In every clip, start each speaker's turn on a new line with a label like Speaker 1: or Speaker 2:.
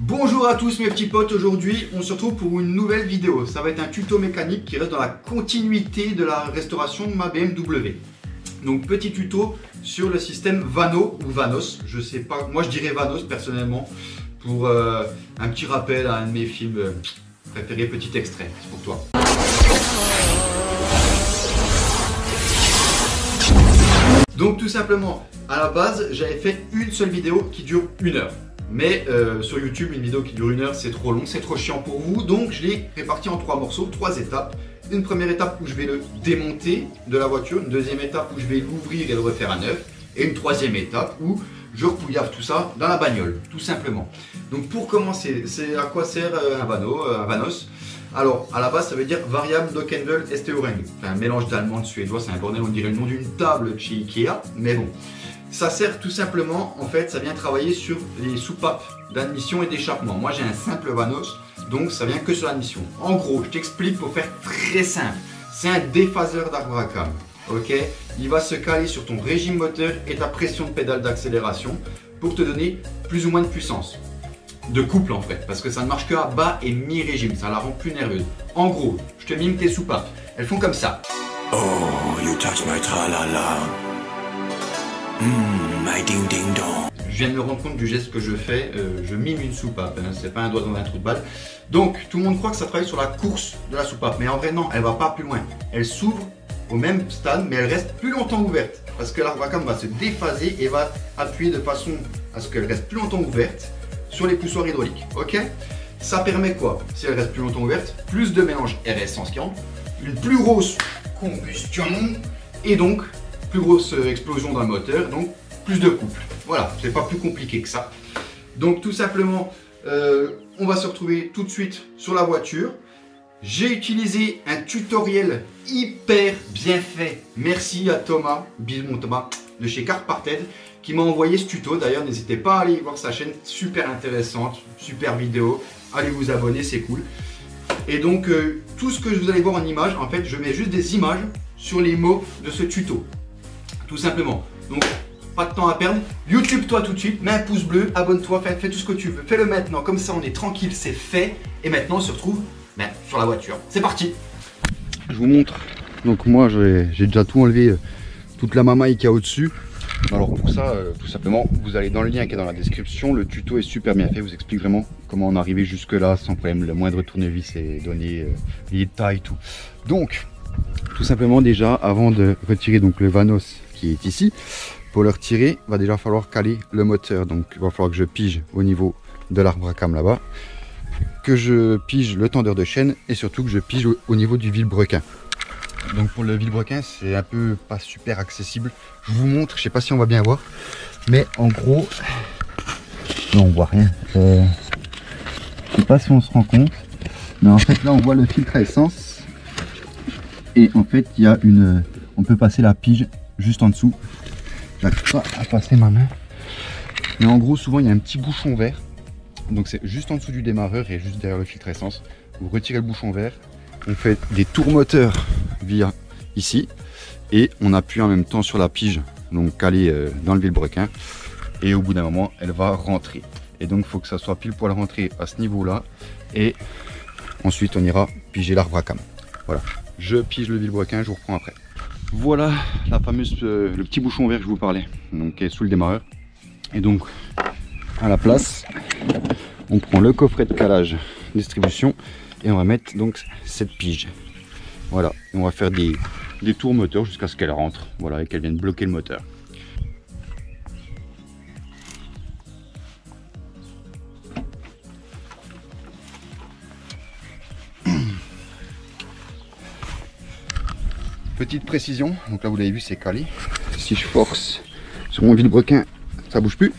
Speaker 1: Bonjour à tous mes petits potes, aujourd'hui on se retrouve pour une nouvelle vidéo. Ça va être un tuto mécanique qui reste dans la continuité de la restauration de ma BMW. Donc petit tuto sur le système Vano ou Vanos, je sais pas, moi je dirais Vanos personnellement, pour un petit rappel à un de mes films préférés, petit extrait, c'est pour toi. Donc tout simplement, à la base j'avais fait une seule vidéo qui dure 1 heure. Mais sur YouTube, une vidéo qui dure 1 heure, c'est trop long, c'est trop chiant pour vous. Donc je l'ai réparti en 3 morceaux, 3 étapes. Une première étape où je vais le démonter de la voiture. Une deuxième étape où je vais l'ouvrir et le refaire à neuf. Et une troisième étape où je repouillave tout ça dans la bagnole, tout simplement. Donc pour commencer, c'est à quoi sert un Vanos? Alors à la base ça veut dire variable Dockenwell Esteuring. Enfin un mélange d'allemand et de suédois, c'est un bordel, on dirait le nom d'une table chez Ikea. Mais bon. Ça sert tout simplement, en fait, ça vient travailler sur les soupapes d'admission et d'échappement. Moi, j'ai un simple Vanos, donc ça vient que sur l'admission. En gros, je t'explique pour faire très simple. C'est un déphaseur d'arbre à cam. Ok, il va se caler sur ton régime moteur et ta pression de pédale d'accélération pour te donner plus ou moins de puissance. De couple en fait, parce que ça ne marche que à bas et mi-régime, ça la rend plus nerveuse. En gros, je te mime tes soupapes. Elles font comme ça.
Speaker 2: Oh, you touch my tra-la-la. My ding ding dong.
Speaker 1: Je viens de me rendre compte du geste que je fais, je mime une soupape, hein, c'est pas un doigt dans un trou de balle. Donc tout le monde croit que ça travaille sur la course de la soupape, mais en vrai non, elle va pas plus loin. Elle s'ouvre au même stade, mais elle reste plus longtemps ouverte, parce que l'arbre à cam va se déphaser et va appuyer de façon à ce qu'elle reste plus longtemps ouverte sur les poussoirs hydrauliques. Ok, ça permet quoi? Si elle reste plus longtemps ouverte, plus de mélange air essence qui rentre, une plus grosse combustion et donc plus grosse explosion dans le moteur, donc plus de couple. Voilà, c'est pas plus compliqué que ça. Donc tout simplement, on va se retrouver tout de suite sur la voiture. J'ai utilisé un tutoriel hyper bien fait. Merci à Thomas, bisous mon Thomas, de chez Carparted, qui m'a envoyé ce tuto. D'ailleurs, n'hésitez pas à aller voir sa chaîne, super intéressante, super vidéo. Allez vous abonner, c'est cool. Et donc, tout ce que vous allez voir en images, en fait, je mets juste des images sur les mots de ce tuto. Tout simplement. Donc, pas de temps à perdre. YouTube toi tout de suite, mets un pouce bleu, abonne-toi, fais tout ce que tu veux. Fais-le maintenant, comme ça on est tranquille, c'est fait. Et maintenant on se retrouve sur la voiture. C'est parti. Je vous montre. Donc moi j'ai déjà tout enlevé, toute la mamaille qu'il y a au-dessus. Alors pour ça, tout simplement, vous allez dans le lien qui est dans la description. Le tuto est super bien fait, vous explique vraiment comment on est arrivé jusque là sans problème. Le moindre tournevis est donné, les tailles, tout. Donc, tout simplement déjà, avant de retirer donc le Vanos qui est ici, pour le retirer, il va déjà falloir caler le moteur. Donc il va falloir que je pige au niveau de l'arbre à cam là-bas, que je pige le tendeur de chaîne et surtout que je pige au niveau du vilebrequin. Donc pour le vilebrequin, c'est un peu pas super accessible. Je vous montre, je sais pas si on va bien voir, mais en gros, non, on voit rien. Je sais pas si on se rend compte, mais en fait là on voit le filtre à essence et en fait il y a on peut passer la pige juste en dessous. J'arrive pas à passer ma main, mais en gros souvent il y a un petit bouchon vert, donc c'est juste en dessous du démarreur et juste derrière le filtre essence. Vous retirez le bouchon vert, on fait des tours moteurs via ici et on appuie en même temps sur la pige, donc calée dans le vilebrequin, et au bout d'un moment elle va rentrer, et donc il faut que ça soit pile poil rentré à ce niveau là, et ensuite on ira piger l'arbre à cam. Voilà, je pige le vilebrequin, je vous reprends après. Voilà la fameuse, le petit bouchon vert que je vous parlais, donc qui est sous le démarreur. Et donc à la place, on prend le coffret de calage distribution et on va mettre donc cette pige. Voilà, et on va faire des tours moteur jusqu'à ce qu'elle rentre, voilà, et qu'elle vienne bloquer le moteur. Petite précision, donc là vous l'avez vu, c'est calé. Si je force sur mon vilebrequin, ça bouge plus,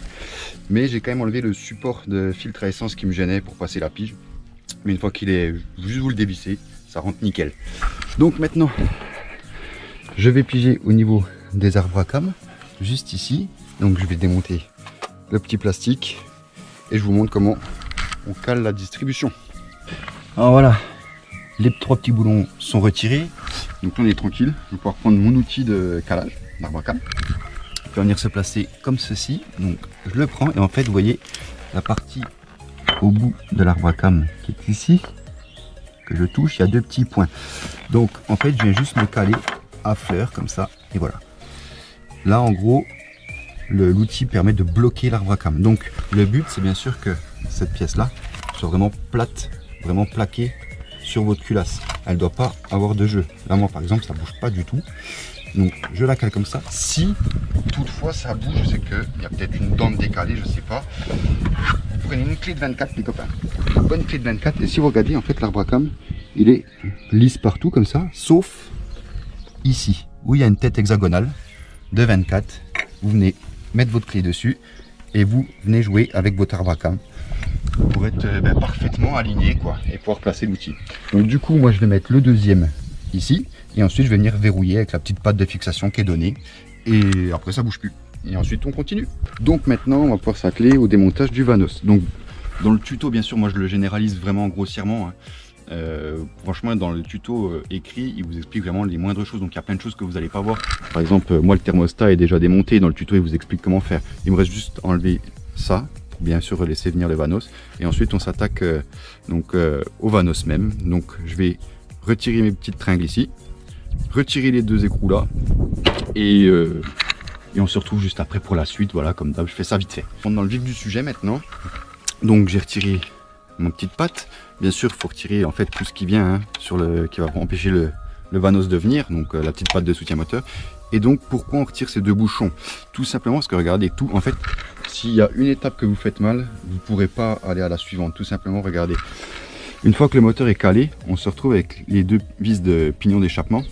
Speaker 1: mais j'ai quand même enlevé le support de filtre à essence qui me gênait pour passer la pige. Mais une fois qu'il est, juste vous le dévissez, ça rentre nickel. Donc maintenant, je vais piger au niveau des arbres à cam, juste ici. Donc je vais démonter le petit plastique et je vous montre comment on cale la distribution. Alors voilà, les 3 petits boulons sont retirés. Donc là on est tranquille, je vais pouvoir prendre mon outil de calage d'arbre à cam. Il va venir se placer comme ceci. Donc je le prends et en fait vous voyez la partie au bout de l'arbre à cam qui est ici, que je touche, il y a 2 petits points. Donc en fait je viens juste me caler à fleur comme ça et voilà. Là en gros l'outil permet de bloquer l'arbre à cam. Donc le but c'est bien sûr que cette pièce là soit vraiment plate, vraiment plaquée sur votre culasse. Elle ne doit pas avoir de jeu. Là moi par exemple ça bouge pas du tout. Donc je la cale comme ça. Si toutefois ça bouge, c'est qu'il y a peut-être une dent décalée, je sais pas. Vous prenez une clé de 24 les copains. Une bonne clé de 24 et si vous regardez en fait l'arbre à cam il est lisse partout comme ça, sauf ici où il y a une tête hexagonale de 24. Vous venez mettre votre clé dessus et vous venez jouer avec votre arbre à cam pour être parfaitement aligné quoi et pouvoir placer l'outil. Donc du coup moi je vais mettre le deuxième ici et ensuite je vais venir verrouiller avec la petite patte de fixation qui est donnée et après ça bouge plus et ensuite on continue. Donc maintenant on va pouvoir s'atteler au démontage du Vanos. Donc dans le tuto bien sûr moi je le généralise vraiment grossièrement hein. Franchement dans le tuto écrit il vous explique vraiment les moindres choses, donc il y a plein de choses que vous n'allez pas voir. Par exemple moi le thermostat est déjà démonté, dans le tuto il vous explique comment faire. Il me reste juste à enlever ça pour bien sûr laisser venir le Vanos et ensuite on s'attaque au Vanos même. Donc je vais retirer mes petites tringles ici, retirer les 2 écrous là et on se retrouve juste après pour la suite. Voilà, comme d'hab je fais ça vite fait. On est dans le vif du sujet maintenant. Donc j'ai retiré ma petite patte. Bien sûr il faut retirer en fait tout ce qui vient hein, qui va empêcher le Vanos de venir, donc la petite patte de soutien moteur. Et donc pourquoi on retire ces 2 bouchons? Tout simplement parce que regardez tout, en fait s'il y a une étape que vous faites mal, vous ne pourrez pas aller à la suivante. Tout simplement regardez, une fois que le moteur est calé, on se retrouve avec les 2 vis de pignon d'échappement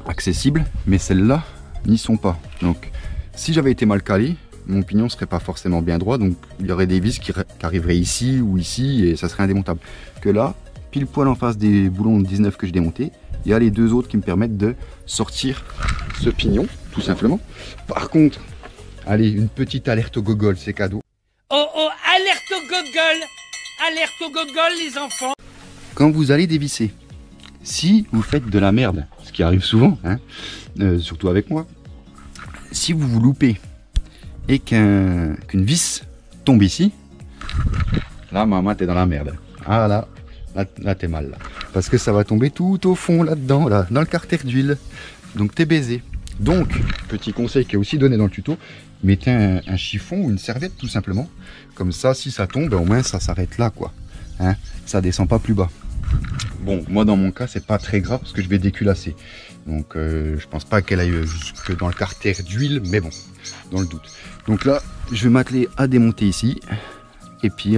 Speaker 1: accessibles, mais celles-là n'y sont pas. Donc si j'avais été mal calé, mon pignon serait pas forcément bien droit, donc il y aurait des vis qui arriveraient ici ou ici et ça serait indémontable. Que là, pile poil en face des boulons de 19 que j'ai démontés, il y a les 2 autres qui me permettent de sortir ce pignon, tout simplement. Par contre, allez, une petite alerte au gogol, c'est cadeau.
Speaker 3: Oh oh, alerte au gogol! Alerte au gogol les enfants!
Speaker 1: Quand vous allez dévisser, si vous faites de la merde, ce qui arrive souvent, hein, surtout avec moi, si vous vous loupez et qu'une vis tombe ici, là maman t'es dans la merde. Ah là t'es mal là. Parce que ça va tomber tout au fond là-dedans, là, dans le carter d'huile. Donc t'es baisé. Donc, petit conseil qui est aussi donné dans le tuto, mettez un chiffon ou une serviette tout simplement. Comme ça, si ça tombe, au moins ça s'arrête là quoi. Hein, ça descend pas plus bas. Bon, moi dans mon cas, c'est pas très grave parce que je vais déculasser. Donc je pense pas qu'elle aille jusque dans le carter d'huile, mais bon, dans le doute. Donc là, je vais m'atteler à démonter ici. Et puis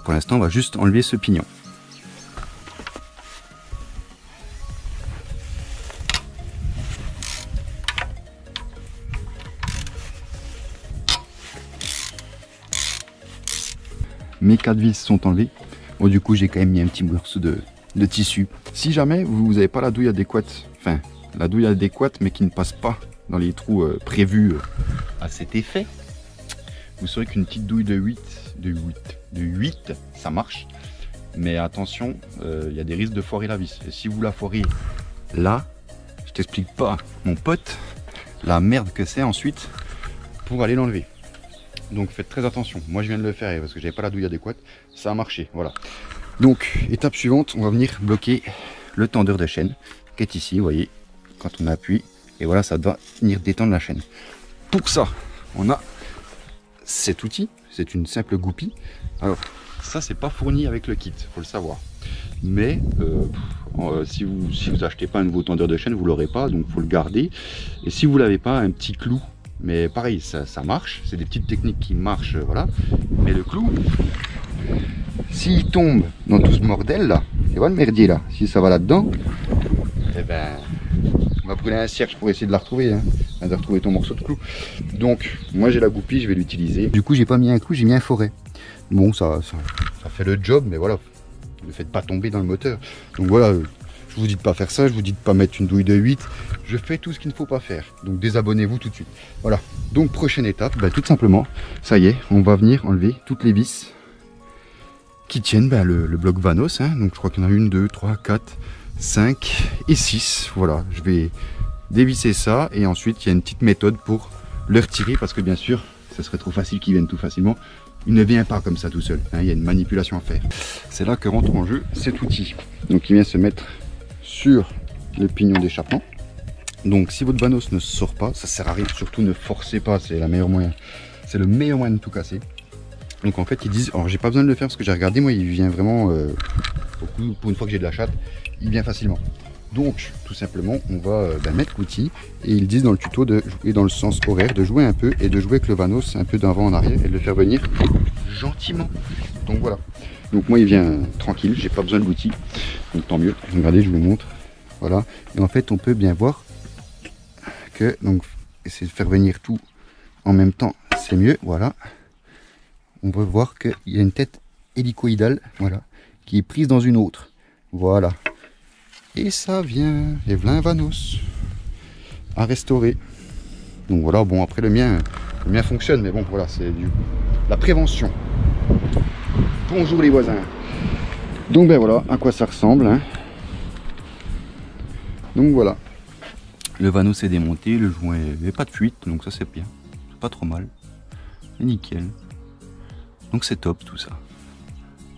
Speaker 1: pour l'instant, on va juste enlever ce pignon. Mes 4 vis sont enlevées. Bon, du coup, j'ai quand même mis un petit morceau de tissu. Si jamais vous n'avez pas la douille adéquate, enfin, la douille adéquate, mais qui ne passe pas dans les trous prévus à cet effet, vous saurez qu'une petite douille de 8, ça marche. Mais attention, il y a des risques de foirer la vis. Et si vous la foirez là, je t'explique pas, mon pote, la merde que c'est ensuite pour aller l'enlever. Donc faites très attention. Moi je viens de le faire parce que j'avais pas la douille adéquate. Ça a marché, voilà. Donc étape suivante, on va venir bloquer le tendeur de chaîne qui est ici, vous voyez, quand on appuie. Et voilà, ça doit venir détendre la chaîne. Pour ça, on a cet outil. C'est une simple goupille. Alors ça c'est pas fourni avec le kit, faut le savoir. Mais si vous achetez pas un nouveau tendeur de chaîne, vous l'aurez pas, donc faut le garder. Et si vous l'avez pas, un petit clou. Mais pareil, ça marche, c'est des petites techniques qui marchent, voilà. Mais le clou, s'il tombe dans tout ce bordel là, tu vois le merdier là, si ça va là-dedans, eh ben, on va brûler un cierge pour essayer de la retrouver, hein, de retrouver ton morceau de clou. Donc, moi j'ai la goupille, je vais l'utiliser. Du coup, j'ai pas mis un clou, j'ai mis un forêt. Bon, ça fait le job, mais voilà, ne faites pas tomber dans le moteur. Donc voilà, Je vous dis de pas faire ça, je vous dis de pas mettre une douille de 8. Je fais tout ce qu'il ne faut pas faire. Donc désabonnez-vous tout de suite. Voilà. Donc prochaine étape, bah, tout simplement, ça y est, on va venir enlever toutes les vis qui tiennent le bloc Vanos. Hein. Donc je crois qu'il y en a 1, 2, 3, 4, 5 et 6. Voilà, je vais dévisser ça et ensuite il y a une petite méthode pour le retirer parce que bien sûr, ce serait trop facile qu'il vienne tout facilement. Il ne vient pas comme ça tout seul, hein. Il y a une manipulation à faire. C'est là que rentre en jeu cet outil. Donc il vient se mettre sur le pignon d'échappement. Donc si votre Vanos ne sort pas, ça sert à rien, surtout ne forcez pas, c'est le meilleur moyen de tout casser. Donc en fait ils disent, alors j'ai pas besoin de le faire parce que j'ai regardé, moi il vient vraiment, pour une fois que j'ai de la chatte, il vient facilement. Donc tout simplement on va mettre l'outil et ils disent dans le tuto de jouer dans le sens horaire, de jouer un peu et de jouer avec le Vanos un peu d'avant en arrière et de le faire venir gentiment. Donc voilà. Donc moi il vient tranquille, j'ai pas besoin de l'outil, donc tant mieux. Regardez, je vous montre. Voilà. Et en fait on peut bien voir que, donc essayer de faire venir tout en même temps, c'est mieux. Voilà. On peut voir qu'il y a une tête hélicoïdale, voilà, qui est prise dans une autre. Voilà. Et ça vient, et voilà un Vanos à restaurer. Donc voilà, bon après le mien fonctionne, mais bon voilà, c'est la prévention. Bonjour les voisins. Donc ben voilà à quoi ça ressemble. Hein. Donc voilà. Le Vanos est démonté, le joint n'est pas de fuite, donc ça c'est bien. C'est pas trop mal. C'est nickel. Donc c'est top tout ça.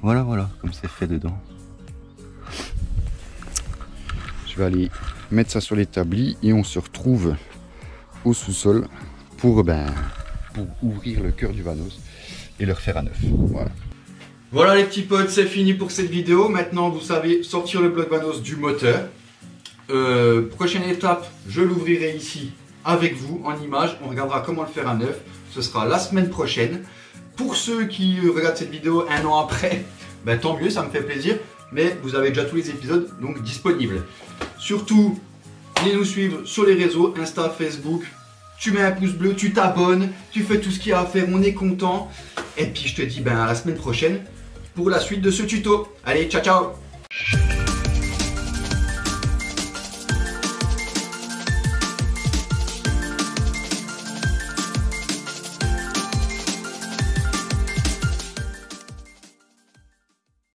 Speaker 1: Voilà, comme c'est fait dedans. Je vais aller mettre ça sur l'établi et on se retrouve au sous-sol pour ouvrir le cœur du Vanos et le refaire à neuf. Voilà. Voilà les petits potes, c'est fini pour cette vidéo. Maintenant vous savez sortir le bloc Vanos du moteur. Prochaine étape, je l'ouvrirai ici avec vous en image. On regardera comment le faire à neuf. Ce sera la semaine prochaine. Pour ceux qui regardent cette vidéo un an après, tant mieux, ça me fait plaisir. Mais vous avez déjà tous les épisodes donc disponibles. Surtout, venez nous suivre sur les réseaux, Insta, Facebook. Tu mets un pouce bleu, tu t'abonnes, tu fais tout ce qu'il y a à faire, on est content. Et puis je te dis à la semaine prochaine pour la suite de ce tuto. Allez, ciao ciao!